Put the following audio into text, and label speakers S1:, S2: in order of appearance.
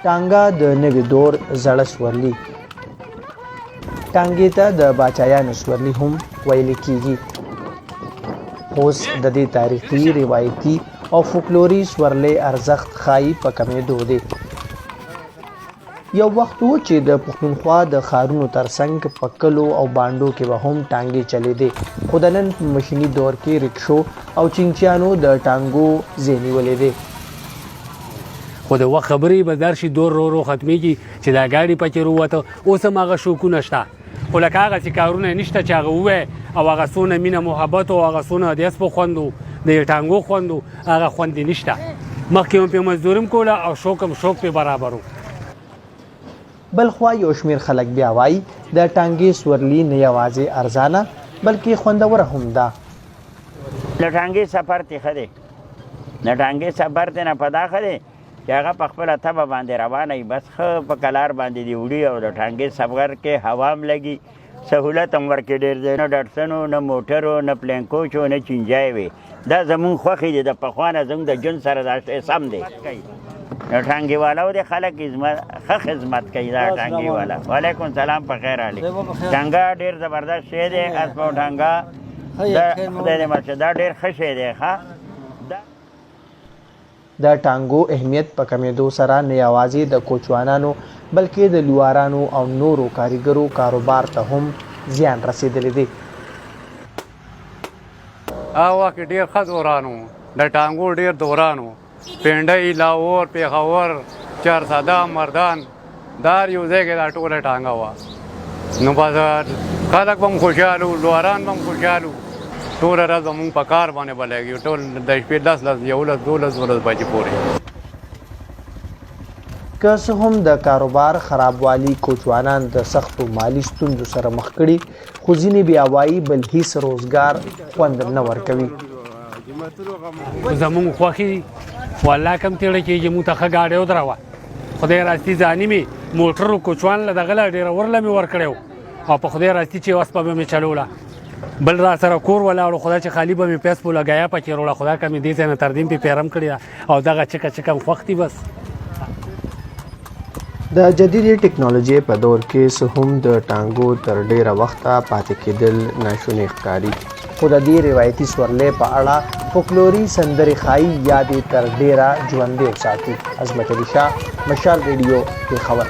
S1: ټانګه د نوي دور زړه سورلي. ټانګې ته د باچایانو سورلي هم ویل کېږي. اوس د دې تاریخي، روایتي او فولکلوري سورلۍ ارزښت ښایي په کمېدو دی. یو وخت و چې د پښتونخوا د ښارونو ترڅنګ په کلو او بانډو کې به هم ټانګې چلېدې، خو د نن په مشیني دور کې رکشو او چینچیانو د ټانګو ځای نیولی دی.
S2: خو د وخت خبرې به در شي، دور رو رو ختمېږي چې دا ګاډي پکې رووته. اوس هم هغه شوقونه شته، خو لکه هغسې کارونه نشته چې هغه ووایې او هغه څونه مینه محبت او هغه څونه د اسپو خوند و د ټانګو خوند و هغه خوند یې نشته. مخکې هم پرې مزدوري هم کوله او شوق پرې برابر و.
S1: بل خوا یو شمېر خلک بیا وایي د ټانګې سورلي نه یوازې ارزانه بلکې خوندوره هم ده.
S3: د ټانګې سفر ته ښه دی، د ټانګې سفر ته نه په دا ښه دی چې هغه په خپله طبع باندې روانه وي، بس ښه په کلار باندې دې وړي او د ټانګې سفر کې هوا هم لګي، سهولت هم ورکې ډېر دی. نه ډټسنو، نه موټرو، نه پلین کوچ و، نه چینجای وي. دا زمونږ خوښې دي، د پخوا نه زمونږ د ژوند سره دا شی سم دی. د ټانګې والاو د خلک ښه خدمت کوي دا ټانګې والا. وعلیکم سلام، په خیر حالې. ټانګه ډېر زبردست شی دی، اسب او ټانګه خدای دې مل شه، دا ډېر ښه شی دی. ښه
S1: د ټانګو اهمیت په کمېدو سره نه یوازې د کوچوانانو بلکې د لوارانو او نورو کاریګرو کاروبار ته هم زیان رسېدلی دی.
S2: هغه وخت کې ډېر ښه دوران و، د ټانګو ډېر دوران و. پنډۍ، لاهور، پېښور، چارسده، مردان، دار یو ځای کې دا ټوله ټانګه وه. نو بس خلک به هم خوشحال وو، لواران به هم خوشحال وو. ټوله ورځ به مونږ په کار باندې به لګي، ټول د شپې 10 11 12 بجې پورې.
S1: که څه هم د کاروبار خرابوالي کوچوانان د سختو مالي ستونزو سره مخ کړي، خو ځینې بیا وایي بل هیڅ روزګار خوند نه ورکوي.
S2: زمونږ خوښي والله کم تېړه کېږي، مونږ ته ښه ګاډۍ ودروه. خدای راستي ځاني مې موټرو کوچوان له دغه له ډېره ورله مې ورکړی و او په خدای راستي چې وسپه به مې چلوله. بل را سره کور ولاړو، خدای چې خالي به مې پیس په لګیا پکې وروړه. خدای که مې دې ځای نه تر دې پې پیرم کړې ده او دغه چکه خوښ دي. بس
S1: د جدیدې ټکنالوژۍ په دور کې څه هم د ټانګو تر ډېره وخته پاتې کېدل ناشونی ښکاري، خو د دې روایتي سورلۍ په اړه فولکلوري سندرې ښایي یا دې تر ډېره ژوندۍ وساتي. عظمت علي شاه، مشال ریډیو، پېښور.